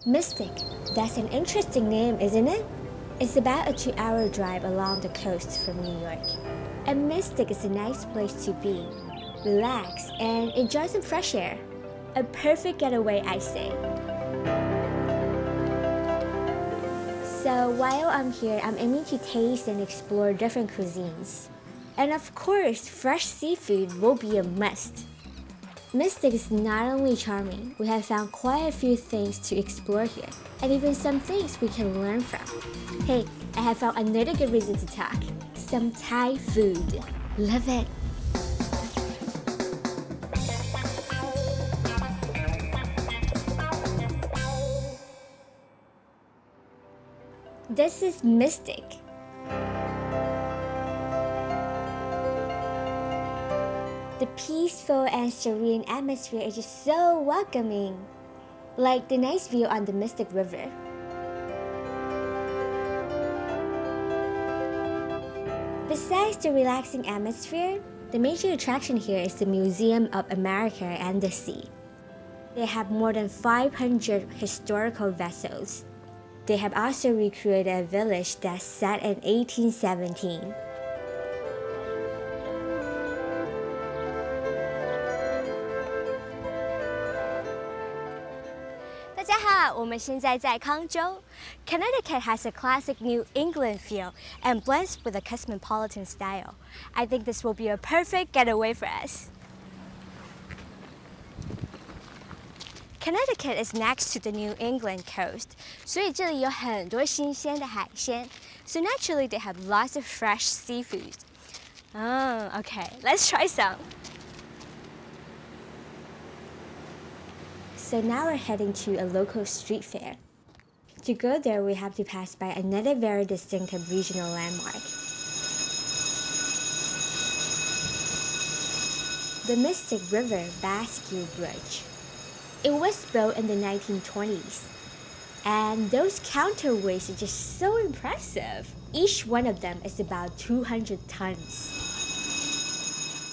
Mystic. That's an interesting name, isn't it? It's about a 2-hour drive along the coast from New York. And Mystic is a nice place to be, relax, and enjoy some fresh air. A perfect getaway, I say. So while I'm here, I'm aiming to taste and explore different cuisines. And of course, fresh seafood will be a must. Mystic is not only charming, we have found quite a few things to explore here, and even some things we can learn from. Hey, I have found another good reason to talk. Some Thai food. Love it! This is Mystic. The peaceful and serene atmosphere is just so welcoming, like the nice view on the Mystic River. Besides the relaxing atmosphere, the major attraction here is the Museum of America and the Sea. They have more than 500 historical vessels. They have also recreated a village that's set in 1817. 大家好，我们现在在康州。Connecticut has a classic New England feel and blends with a cosmopolitan style. I think this will be a perfect getaway for us. Connecticut is next to the New England coast, 所以这里有很多新鲜的海鲜。So naturally, they have lots of fresh seafood. Okay, let's try some. So now we're heading to a local street fair. To go there, we have to pass by another very distinctive regional landmark. The Mystic River Bascule Bridge. It was built in the 1920s. And those counterweights are just so impressive. Each one of them is about 200 tons.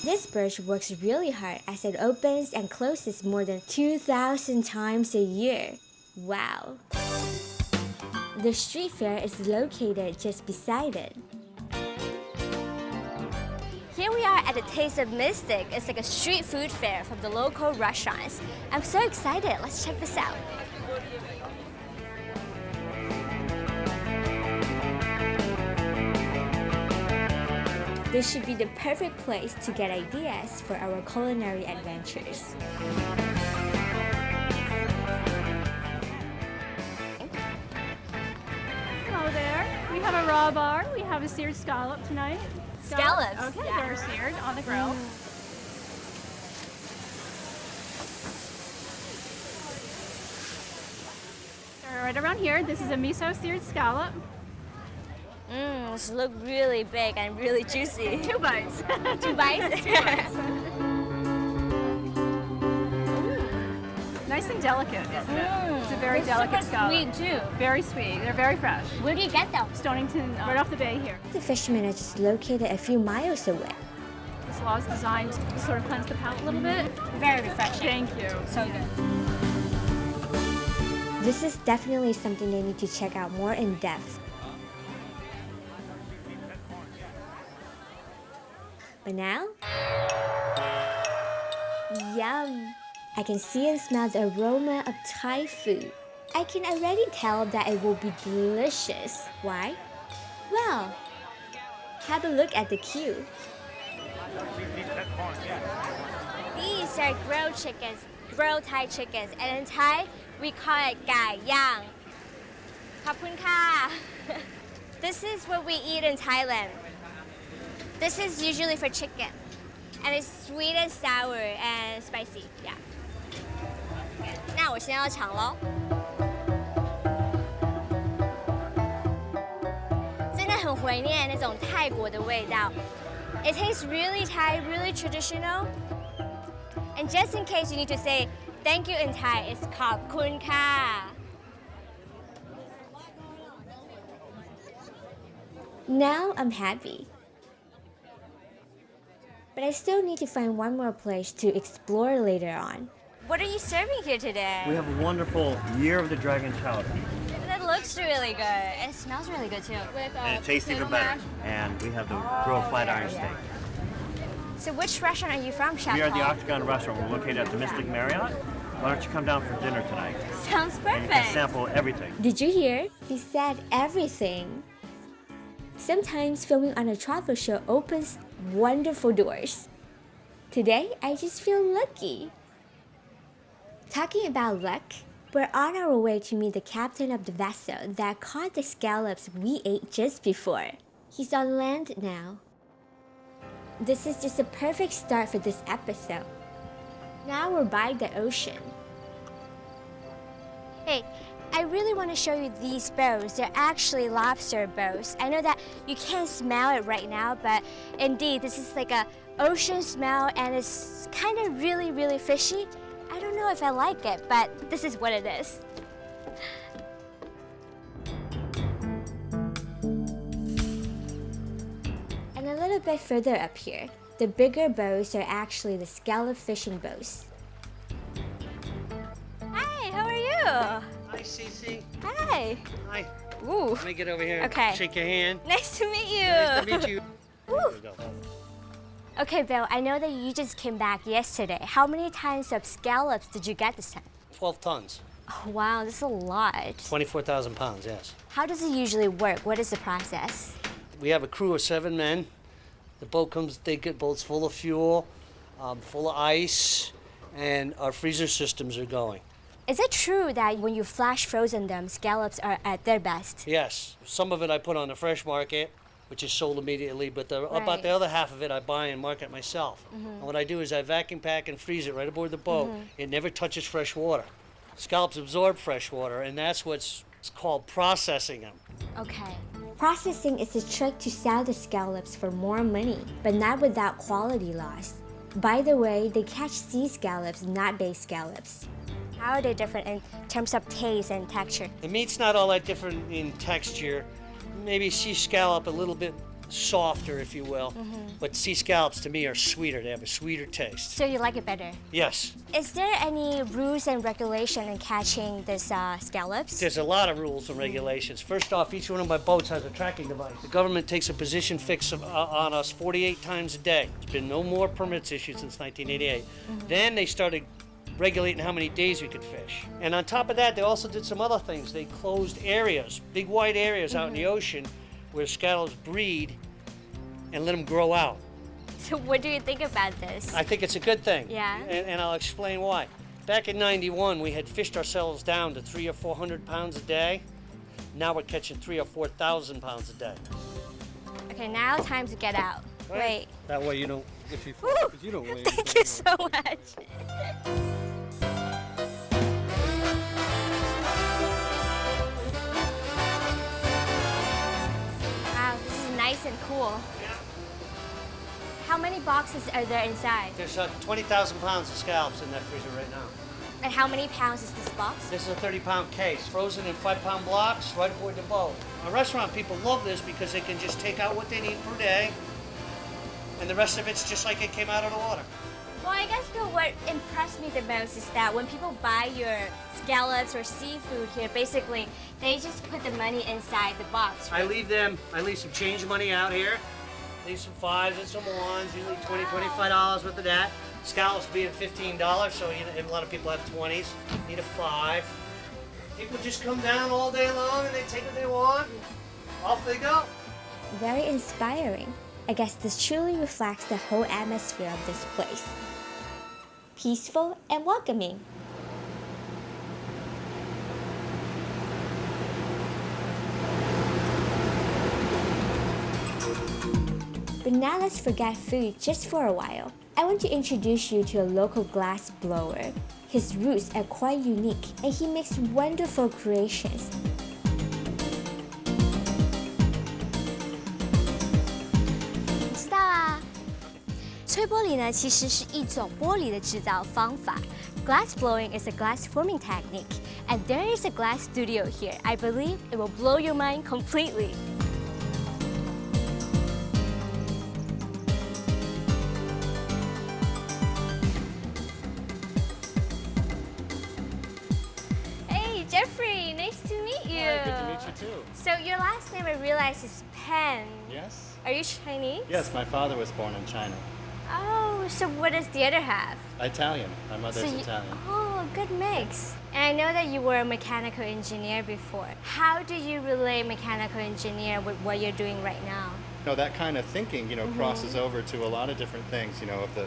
This bridge works really hard as it opens and closes more than 2,000 times a year. Wow! The street fair is located just beside it. Here we are at the Taste of Mystic. It's like a street food fair from the local restaurants. I'm so excited. Let's check this out. This should be the perfect place to get ideas for our culinary adventures. Hello there. We have a raw bar. We have a seared scallop tonight. Scallops? Okay, yeah. They're seared on the grill. They're right around here. This is a miso seared scallop. This look really big and really juicy. 2 bites. 2 bites? 2 bites. Nice and delicate, isn't it? It's a very delicate scallop. Sweet too. Very sweet. They're very fresh. Where do you get them? Stonington, right off the bay here. The fishermen are just located a few miles away. This law is designed to sort of cleanse the palate a little bit. Very refreshing. Thank you. So good. This is definitely something they need to check out more in depth. But now, yum! I can see and smell the aroma of Thai food. I can already tell that it will be delicious. Why? Well, have a look at the queue. These are grilled chickens, grilled Thai chickens, and in Thai, we call it gai yang. ขอบคุณค่ะ This is what we eat in Thailand. This is usually for chicken, and it's sweet and sour and spicy. Yeah. 那我先要尝咯。真的很怀念那种泰国的味道。It tastes really Thai, really traditional. And just in case you need to say thank you in Thai, it's ขอบคุณค่ะ Now I'm happy. But I still need to find one more place to explore later on. What are you serving here today? We have a wonderful Year of the Dragon Chowder. That looks really good. And it smells really good too. And it tastes even better. And we have the grilled Flatiron Steak. So which restaurant are you from, Chef? We are the Paul? Octagon restaurant. We're located at the Mystic Marriott. Why don't you come down for dinner tonight? Sounds perfect. And you can sample everything. Did you hear? He said everything. Sometimes filming on a travel show opens wonderful doors. Today, I just feel lucky. Talking about luck, we're on our way to meet the captain of the vessel that caught the scallops we ate just before. He's on land now. This is just a perfect start for this episode. Now we're by the ocean. Hey, I really want to show you these bows. They're actually lobster bows. I know that you can't smell it right now, but indeed, this is like a ocean smell and it's kind of really, really fishy. I don't know if I like it, but this is what it is. And a little bit further up here, the bigger bows are actually the scallop fishing bows. Hi, how are you? Hi, CiCi. Hi. Hi. Ooh. Let me get over here and Okay. shake your hand. Nice to meet you. Nice to meet you. Woo. There we go. Okay, Bill, I know that you just came back yesterday. How many tons of scallops did you get this time? 12 tons. Oh, wow, that's a lot. 24,000 pounds, yes. How does it usually work? What is the process? We have a crew of 7 men. The boat comes, they get boats full of fuel, full of ice, and our freezer systems are going. Is it true that when you flash frozen them, scallops are at their best? Yes. Some of it I put on the fresh market, which is sold immediately, but Right. about the other half of it I buy and market myself. And what I do is I vacuum pack and freeze it right aboard the boat. It never touches fresh water. Scallops absorb fresh water, and that's what's called processing them. Okay. Processing is a trick to sell the scallops for more money, but not without quality loss. By the way, they catch sea scallops, not bay scallops. How are they different in terms of taste and texture? The meat's not all that different in texture. Maybe sea scallop a little bit softer, if you will. But sea scallops to me are sweeter. They have a sweeter taste. So you like it better? Yes. Is there any rules and regulation in catching this scallops? There's a lot of rules and regulations. First off, each one of my boats has a tracking device. The government takes a position fix on us 48 times a day. There's been no more permits issued since 1988. Then they started regulating how many days we could fish. And on top of that, they also did some other things. They closed areas, big wide areas out in the ocean where scallops breed and let them grow out. So what do you think about this? I think it's a good thing. Yeah? And I'll explain why. Back in '91, we had fished ourselves down to 300 or 400 pounds a day. Now we're catching 3,000 or 4,000 pounds a day. Okay, now time to get out. Wait. That way you don't, if you, Woo! because you don't weigh Thank you so much. Wow, this is nice and cool. How many boxes are there inside? There's 20,000 pounds of scallops in that freezer right now. And how many pounds is this box? This is a 30-pound case, frozen in 5-pound blocks right aboard the boat. Our restaurant people love this because they can just take out what they need per day, and the rest of it's just like it came out of the water. Well, I guess, Bill, what impressed me the most is that when people buy your scallops or seafood here, basically, they just put the money inside the box, right? I leave some change money out here. Leave some 5s and some 1s, usually $20, $25 worth of that. Scallops being $15, so a lot of people have 20s. Need a 5. People just come down all day long and they take what they want. Off they go. Very inspiring. I guess this truly reflects the whole atmosphere of this place. Peaceful and welcoming. But now let's forget food just for a while. I want to introduce you to a local glass blower. His roots are quite unique and he makes wonderful creations. 你知道啊，吹玻璃呢其实是一种玻璃的制造方法。Glass blowing is a glass forming technique, and there is a glass studio here. I believe it will blow your mind completely. So your last name, I realize, is Pan. Yes. Are you Chinese? Yes, my father was born in China. Oh, so what is the other half? Italian. My mother's Italian. Oh, good mix. And I know that you were a mechanical engineer before. How do you relate mechanical engineer with what you're doing right now? That kind of thinking, crosses over to a lot of different things, of the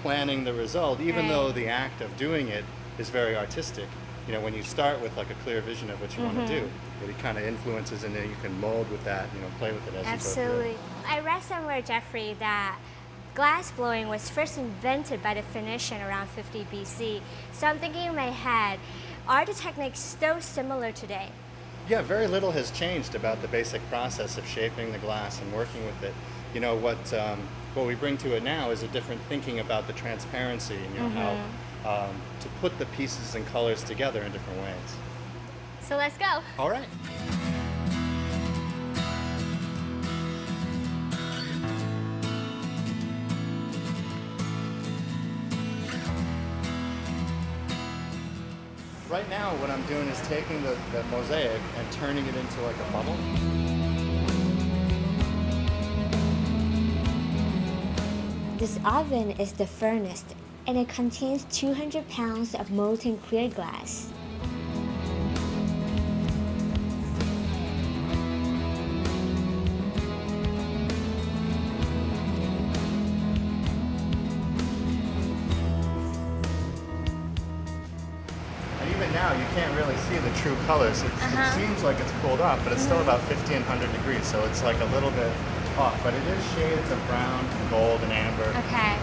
planning the result, even though the act of doing it is very artistic. When you start with like a clear vision of what you want to do, it kind of influences and then you can mold with that, play with it as you go Absolutely. through. I read somewhere, Jeffrey, that glass blowing was first invented by the Phoenician around 50 BC. So I'm thinking in my head, are the techniques still similar today? Yeah, very little has changed about the basic process of shaping the glass and working with it. What we bring to it now is a different thinking about the transparency and how to put the pieces and colors together in different ways. So let's go. All right. Right now, what I'm doing is taking the mosaic and turning it into like a bubble. This oven is the furnace, and it contains 200 pounds of molten clear glass. Now you can't really see the true colors. It seems like it's cooled off, but it's still about 1500 degrees, so it's like a little bit off. But it is shades of brown, and gold, and amber. Okay.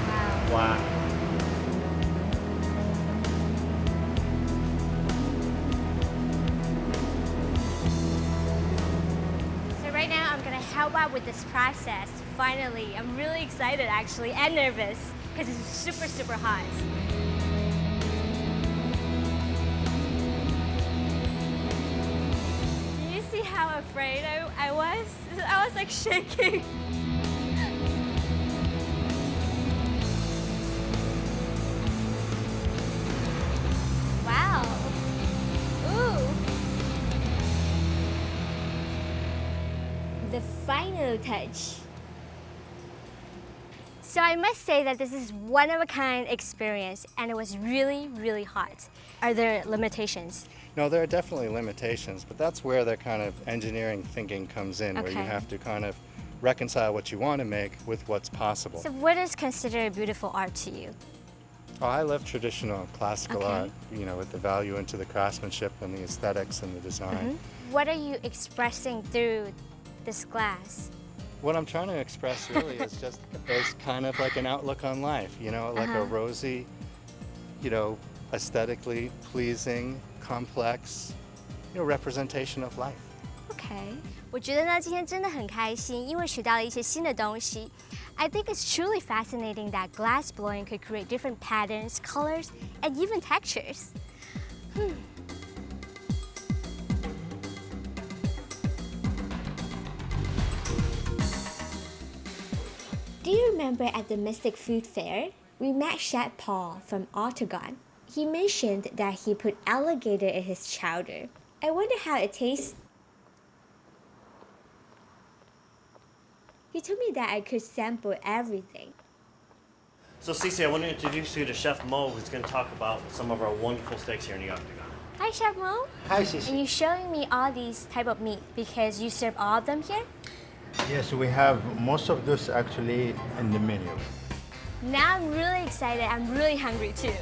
Wow. Black. So right now I'm gonna help out with this process. Finally, I'm really excited actually, and nervous, because it's super, super hot. How afraid I was. I was like shaking. Wow. Ooh. The final touch. So I must say that this is one of a kind experience, and it was really, really hot. Are there limitations? No, there are definitely limitations, but that's where the kind of engineering thinking comes in, where you have to kind of reconcile what you want to make with what's possible. So what is considered beautiful art to you? Oh, I love traditional classical art, with the value into the craftsmanship and the aesthetics and the design. What are you expressing through this glass? What I'm trying to express really is just as kind of like an outlook on life, like a rosy, aesthetically pleasing, complex, representation of life. Okay. 我觉得呢，今天真的很开心，因为学到了一些新的东西。I think it's truly fascinating that glass blowing could create different patterns, colors, and even textures. Do you remember at the Mystic Food Fair, we met Chef Paul from Octagon? He mentioned that he put alligator in his chowder. I wonder how it tastes. He told me that I could sample everything. So CiCi, I want to introduce you to Chef Mo, who's going to talk about some of our wonderful steaks here in the Octagon. Hi, Chef Mo. Hi, CiCi. And you're showing me all these type of meat because you serve all of them here? Yes, we have most of this actually in the menu. Now I'm really excited. I'm really hungry too.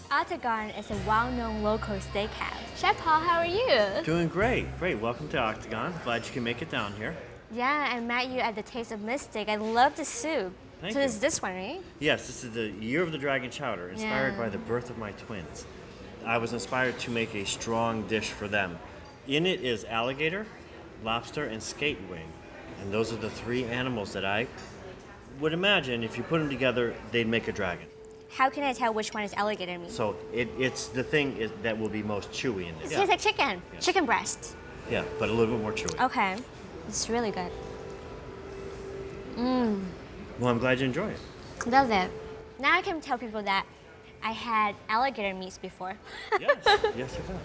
Octagon is a well-known local steakhouse. Chef Paul, how are you? Doing great. Great. Welcome to Octagon. Glad you can make it down here. Yeah, I met you at the Taste of Mystic. I love the soup. Thank so you. this is this one, right? Yes, this is the Year of the Dragon Chowder, inspired Yeah. by the birth of my twins. I was inspired to make a strong dish for them. In it is alligator, lobster, and skate wing. And those are the three animals that I would imagine if you put them together, they'd make a dragon. How can I tell which one is alligator meat? So it's the thing that will be most chewy in It this. tastes like chicken. Yes. Chicken breast. Yeah, but a little bit more chewy. Okay, it's really good. Well, I'm glad you enjoy it. Love it. Now I can tell people that I had alligator meats before. Yes, yes, you can.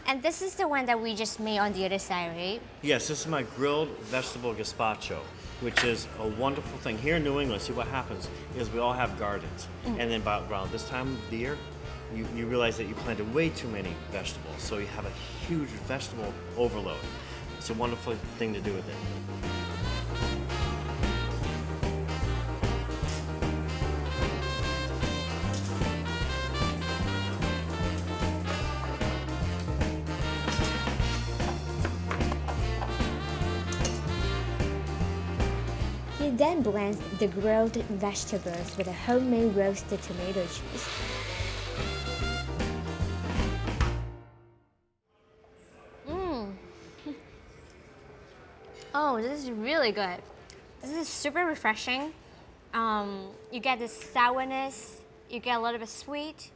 And this is the one that we just made on the other side, right? Yes, this is my grilled vegetable gazpacho, which is a wonderful thing. Here in New England, see what happens is we all have gardens. And then about around this time of the year, you realize that you planted way too many vegetables. So you have a huge vegetable overload. It's a wonderful thing to do with it. He then blends the grilled vegetables with a homemade roasted tomato juice. Oh, this is really good. This is super refreshing. You get the sourness, you get a little bit sweet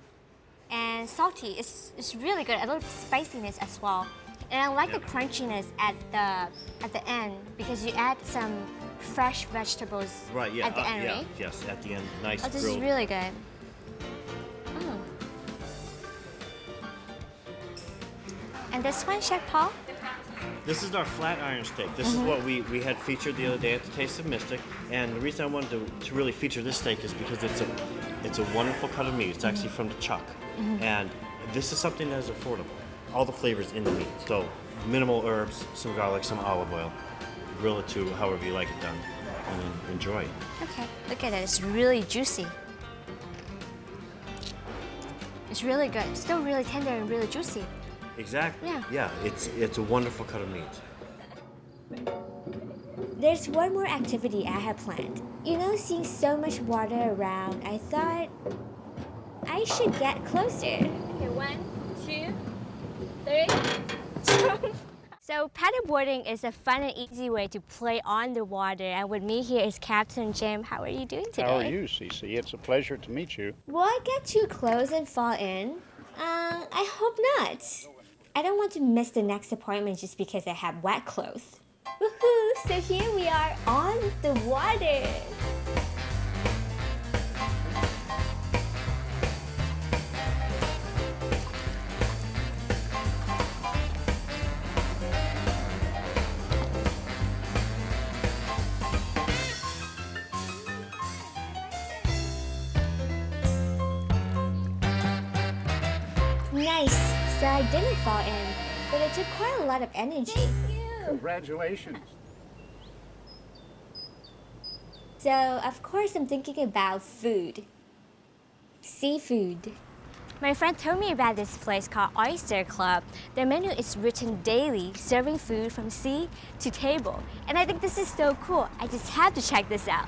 and salty. It's really good. A little bit spiciness as well. And I like the crunchiness at the end because you add some fresh vegetables Right, yeah. at the end, yeah, right? yes, at the end. Nice Oh, this grilled. is really good. Mm. And this one, Chef Paul? This is our Flatiron Steak. This is what we had featured the other day at the Taste of Mystic. And the reason I wanted to really feature this steak is because it's a wonderful cut of meat. It's actually from the chuck. And this is something that is affordable. All the flavors in the meat. So minimal herbs, some garlic, some olive oil. Grill it to however you like it done. And then enjoy. Okay, look at it. It's really juicy. It's really good. Still really tender and really juicy. Exactly. Yeah. It's a wonderful cut of meat. There's one more activity I have planned. You know, seeing so much water around, I thought I should get closer. Okay, 1, 2, 3. So paddleboarding is a fun and easy way to play on the water. And with me here is Captain Jim. How are you doing today? How are you, CiCi? It's a pleasure to meet you. Will I get too close and fall in? I hope not. I don't want to miss the next appointment just because I have wet clothes. Woohoo! So here we are on the water. Nice. So I didn't fall in, but it took quite a lot of energy. Congratulations. So, of course, I'm thinking about food. Seafood. My friend told me about this place called Oyster Club. Their menu is written daily, serving food from sea to table. And I think this is so cool. I just have to check this out.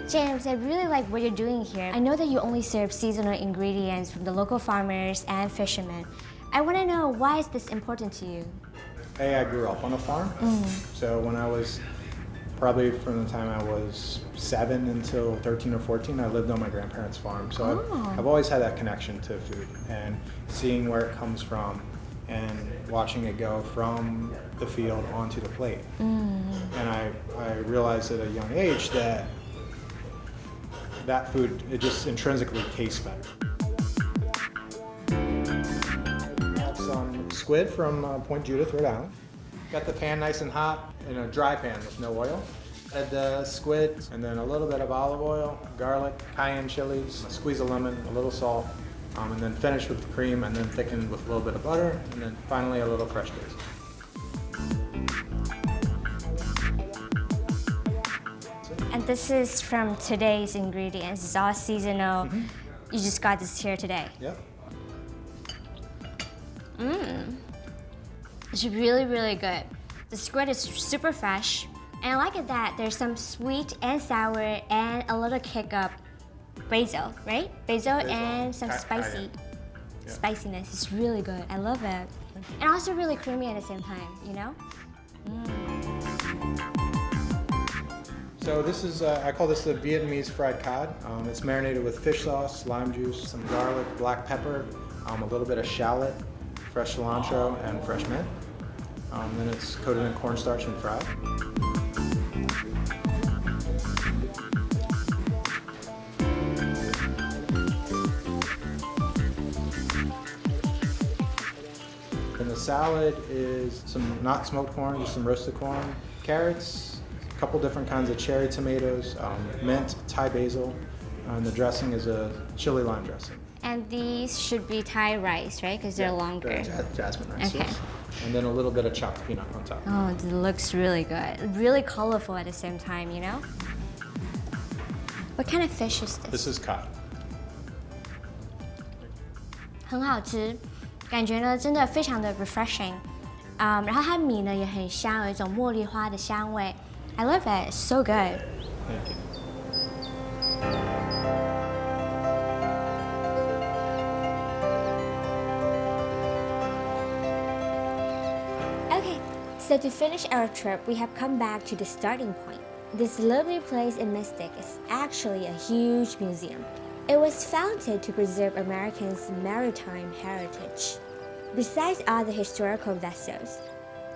James, I really like what you're doing here. I know that you only serve seasonal ingredients from the local farmers and fishermen. I want to know, why is this important to you? Hey, I grew up on a farm. So when I was, probably from the time I was 7 until 13 or 14, I lived on my grandparents' farm. So I've always had that connection to food and seeing where it comes from and watching it go from the field onto the plate. And I realized at a young age that food, it just intrinsically tastes better. Have some squid from Point Judith, Rhode Island. Got the pan nice and hot in a dry pan with no oil. Add the squid and then a little bit of olive oil, garlic, cayenne chilies, a squeeze of lemon, a little salt, and then finish with cream and then thicken with a little bit of butter, and then finally a little fresh basil. And this is from today's ingredients. It's all seasonal. You just got this here today. Yep. It's really, really good. The squid is super fresh. And I like it that there's some sweet and sour and a little kick of basil, right? Basil and some spicy spiciness. It's really good. I love it. And also really creamy at the same time, you know? So this is, I call this the Vietnamese Fried Pad. It's marinated with fish sauce, lime juice, some garlic, black pepper, a little bit of shallot, fresh cilantro, and fresh mint. Then it's coated in cornstarch and fried. And the salad is some not smoked corn, just some roasted corn, carrots, a couple different kinds of cherry tomatoes, mint, Thai basil, and the dressing is a chili lime dressing. And these should be Thai rice, right? Because they're longer. Jasmine rice, Okay. yes. And then a little bit of chopped peanut on top. Oh, it looks really good. Really colorful at the same time, you know? What kind of fish is this? This is cod. 很好吃，感觉呢真的非常的 refreshing。然后它的米呢也很香，有一种茉莉花的香味。I love it, it's so good. Thank you. Okay, so to finish our trip, we have come back to the starting point. This lovely place in Mystic is actually a huge museum. It was founded to preserve Americans' maritime heritage. Besides all the historical vessels,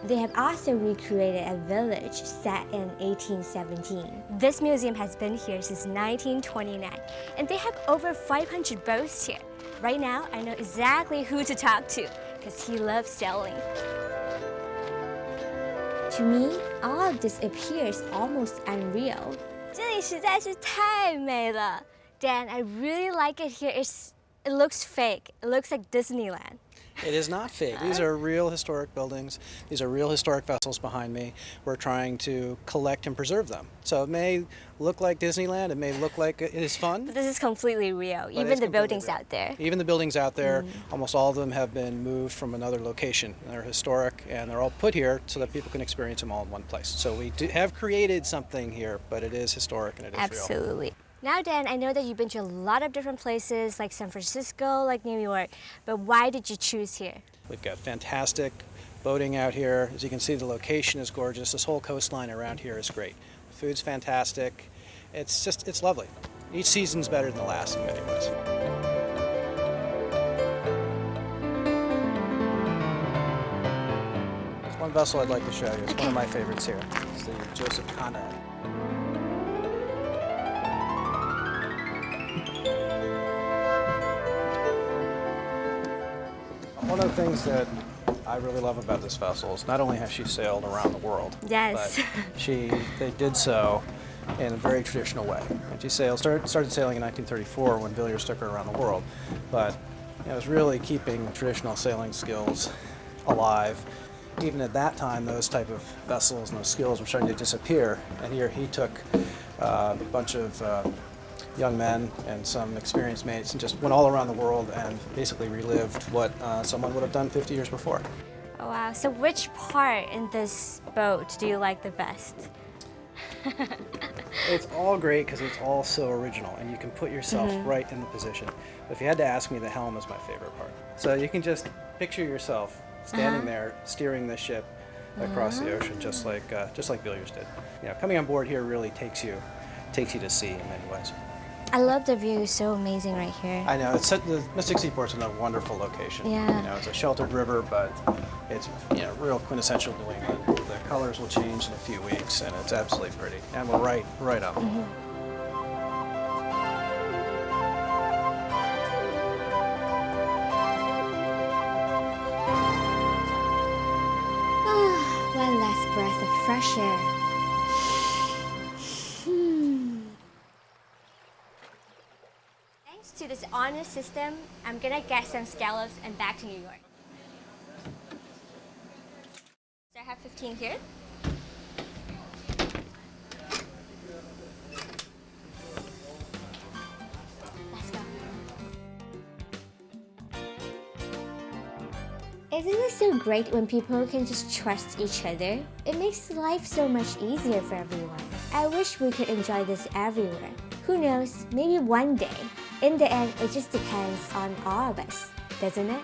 they have also recreated a village set in 1817. This museum has been here since 1929, and they have over 500 boats here. Right now, I know exactly who to talk to, because he loves sailing. To me, all of this appears almost unreal. 这里实在是太美了. Dan, I really like it here. It looks fake. It looks like Disneyland. It is not fake. These are real historic buildings. These are real historic vessels behind me. We're trying to collect and preserve them. So it may look like Disneyland. It may look like it is fun. But this is completely real. But Even it's the completely buildings real. out there. Even the buildings out there, almost all of them have been moved from another location. They're historic, and they're all put here so that people can experience them all in one place. So we have created something here, but it is historic and it is real. Absolutely. Now, Dan, I know that you've been to a lot of different places, like San Francisco, like New York, but why did you choose here? We've got fantastic boating out here. As you can see, the location is gorgeous. This whole coastline around here is great. The food's fantastic. It's lovely. Each season's better than the last in many ways. There's one vessel I'd like to show you. It's one of my favorites here. It's the Joseph Conrad. One of the things that I really love about this vessel is not only has she sailed around the world, Yes. but they did so in a very traditional way. And she started sailing in 1934 when Villiers took her around the world, but it was really keeping traditional sailing skills alive. Even at that time, those type of vessels and those skills were starting to disappear. And here he took a bunch of young men and some experienced mates and just went all around the world and basically relived what someone would have done 50 years before. Oh, wow. So which part in this boat do you like the best? It's all great because it's all so original and you can put yourself right in the position. But if you had to ask me, the helm is my favorite part. So you can just picture yourself standing there steering the ship across the ocean just like Villiers did. You know, coming on board here really takes you to sea in many ways. I love the view. It's so amazing right here. I know, the Mystic Seaport's in a wonderful location. Yeah. You know, it's a sheltered river, but it's real quintessential New England. The colors will change in a few weeks, and it's absolutely pretty. And we're right up. One last breath of fresh air. Thanks to this honor system, I'm gonna get some scallops and back to New York. So I have 15 here. Let's go. Isn't it so great when people can just trust each other? It makes life so much easier for everyone. I wish we could enjoy this everywhere. Who knows, maybe one day. In the end, it just depends on all of us, doesn't it?